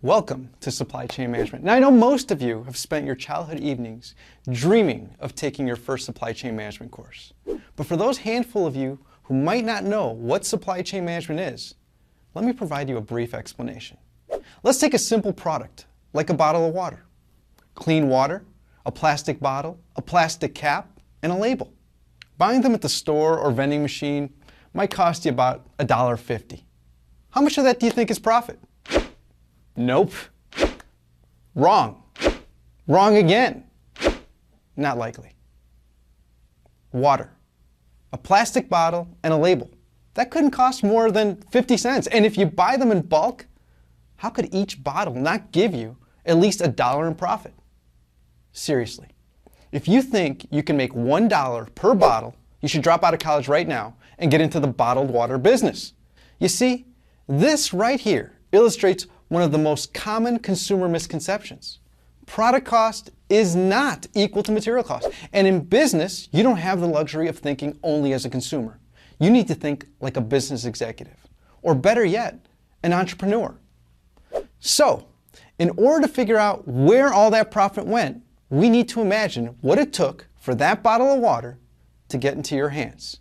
Welcome to Supply Chain Management. Now I know most of you have spent your childhood evenings dreaming of taking your first supply chain management course. But for those handful of you who might not know what supply chain management is, let me provide you a brief explanation. Let's take a simple product, like a bottle of water. Clean water, a plastic bottle, a plastic cap, and a label. Buying them at the store or vending machine might cost you about $1.50. How much of that do you think is profit? Nope. Wrong. Wrong again. Not likely. Water. A plastic bottle and a label. That couldn't cost more than 50 cents. And if you buy them in bulk, how could each bottle not give you at least $1 in profit? Seriously. If you think you can make $1 per bottle, you should drop out of college right now and get into the bottled water business. You see, this right here illustrates one of the most common consumer misconceptions. Product cost is not equal to material cost. And in business, you don't have the luxury of thinking only as a consumer. You need to think like a business executive, or better yet, an entrepreneur. So, in order to figure out where all that profit went, we need to imagine what it took for that bottle of water to get into your hands.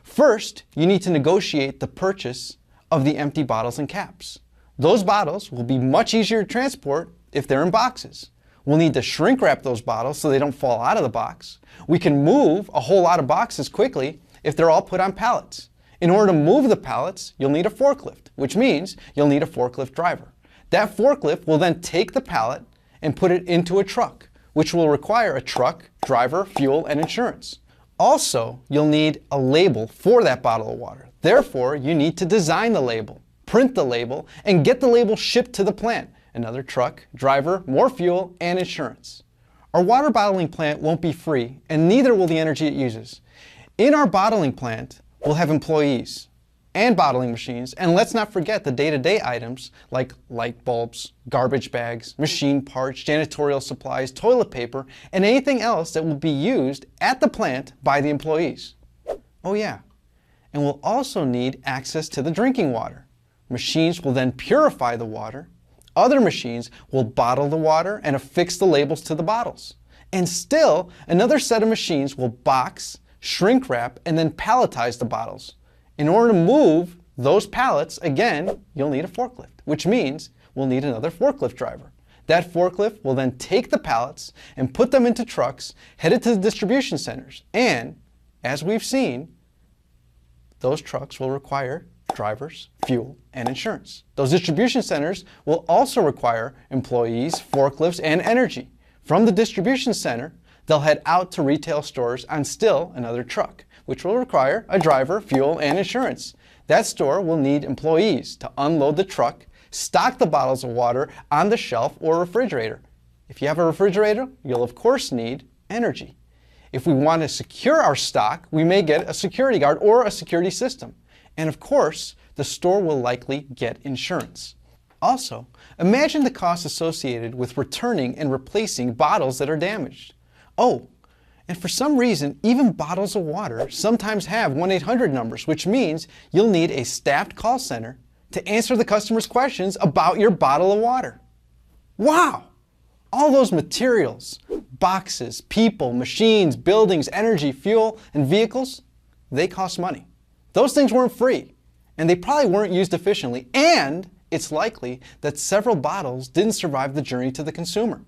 First, you need to negotiate the purchase of the empty bottles and caps. Those bottles will be much easier to transport if they're in boxes. We'll need to shrink wrap those bottles so they don't fall out of the box. We can move a whole lot of boxes quickly if they're all put on pallets. In order to move the pallets, you'll need a forklift, which means you'll need a forklift driver. That forklift will then take the pallet and put it into a truck, which will require a truck, driver, fuel, and insurance. Also, you'll need a label for that bottle of water. Therefore, you need to design the label, print the label, and get the label shipped to the plant. Another truck, driver, more fuel, and insurance. Our water bottling plant won't be free, and neither will the energy it uses. In our bottling plant, we'll have employees and bottling machines, and let's not forget the day-to-day items like light bulbs, garbage bags, machine parts, janitorial supplies, toilet paper, and anything else that will be used at the plant by the employees. Oh yeah, and we'll also need access to the drinking water. Machines will then purify the water. Other machines will bottle the water and affix the labels to the bottles. And still, another set of machines will box, shrink wrap, and then palletize the bottles. In order to move those pallets, again, you'll need a forklift, which means we'll need another forklift driver. That forklift will then take the pallets and put them into trucks headed to the distribution centers. And, as we've seen, those trucks will require drivers, fuel, and insurance. Those distribution centers will also require employees, forklifts, and energy. From the distribution center, they'll head out to retail stores on still another truck, which will require a driver, fuel, and insurance. That store will need employees to unload the truck, stock the bottles of water on the shelf or refrigerator. If you have a refrigerator, you'll of course need energy. If we want to secure our stock, we may get a security guard or a security system. And of course, the store will likely get insurance. Also, imagine the costs associated with returning and replacing bottles that are damaged. Oh, and for some reason, even bottles of water sometimes have 1-800 numbers, which means you'll need a staffed call center to answer the customer's questions about your bottle of water. Wow! All those materials, boxes, people, machines, buildings, energy, fuel, and vehicles, they cost money. Those things weren't free, and they probably weren't used efficiently, and it's likely that several bottles didn't survive the journey to the consumer.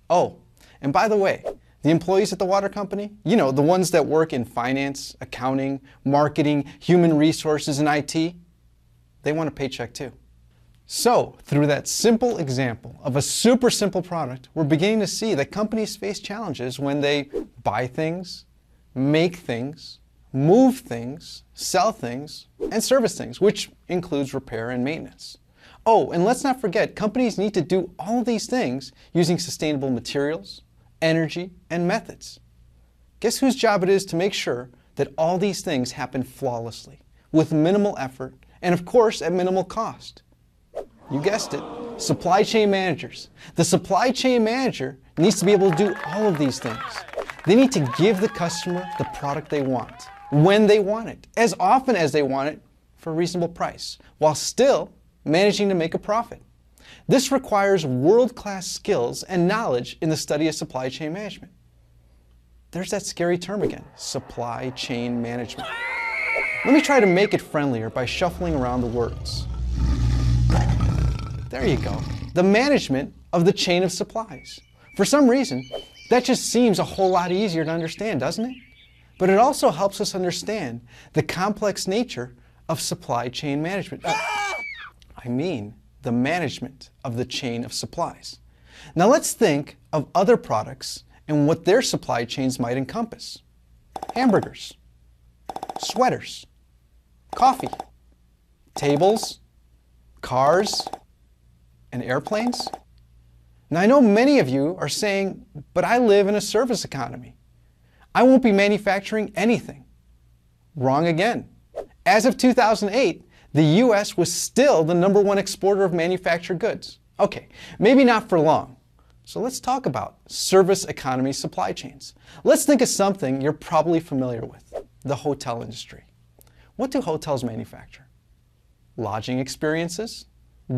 Oh, and by the way, the employees at the water company, you know, the ones that work in finance, accounting, marketing, human resources, and IT, they want a paycheck too. So, through that simple example of a super simple product, we're beginning to see that companies face challenges when they buy things, make things, move things, sell things, and service things, which includes repair and maintenance. Oh, and let's not forget, companies need to do all of these things using sustainable materials, energy, and methods. Guess whose job it is to make sure that all these things happen flawlessly, with minimal effort, and of course at minimal cost? You guessed it, supply chain managers. The supply chain manager needs to be able to do all of these things. They need to give the customer the product they want, when they want it, as often as they want it, for a reasonable price, while still managing to make a profit. This requires world-class skills and knowledge in the study of supply chain management. There's that scary term again, supply chain management. Let me try to make it friendlier by shuffling around the words. There you go. The management of the chain of supplies. For some reason, that just seems a whole lot easier to understand, doesn't it? But it also helps us understand the complex nature of supply chain management. I mean, the management of the chain of supplies. Now let's think of other products and what their supply chains might encompass. Hamburgers, sweaters, coffee, tables, cars, and airplanes. Now I know many of you are saying, but I live in a service economy. I won't be manufacturing anything. Wrong again. As of 2008, the US was still the #1 exporter of manufactured goods. Okay, maybe not for long. So let's talk about service economy supply chains. Let's think of something you're probably familiar with, the hotel industry. What do hotels manufacture? Lodging experiences,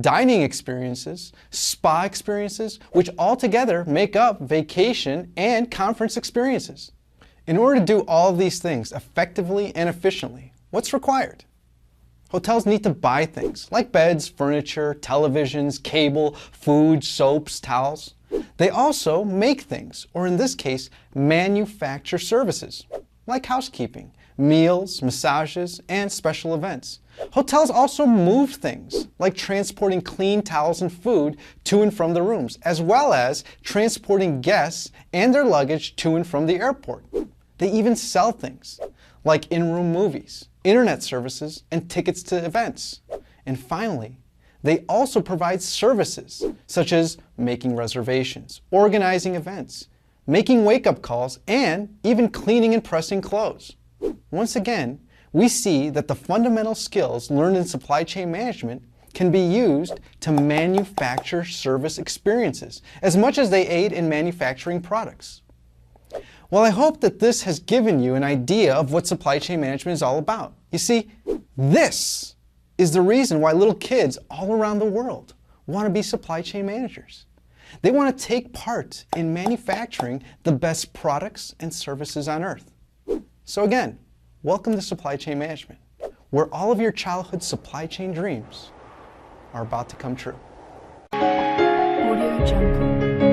dining experiences, spa experiences, which altogether make up vacation and conference experiences. In order to do all of these things effectively and efficiently, what's required? Hotels need to buy things like beds, furniture, televisions, cable, food, soaps, towels. They also make things, or in this case, manufacture services, like housekeeping, meals, massages, and special events. Hotels also move things, like transporting clean towels and food to and from the rooms, as well as transporting guests and their luggage to and from the airport. They even sell things, like in-room movies, internet services, and tickets to events. And finally, they also provide services, such as making reservations, organizing events, making wake-up calls, and even cleaning and pressing clothes. Once again, we see that the fundamental skills learned in supply chain management can be used to manufacture service experiences as much as they aid in manufacturing products. Well, I hope that this has given you an idea of what supply chain management is all about. You see, this is the reason why little kids all around the world want to be supply chain managers. They want to take part in manufacturing the best products and services on earth. So again, welcome to supply chain management, where all of your childhood supply chain dreams are about to come true. Audio Jungle.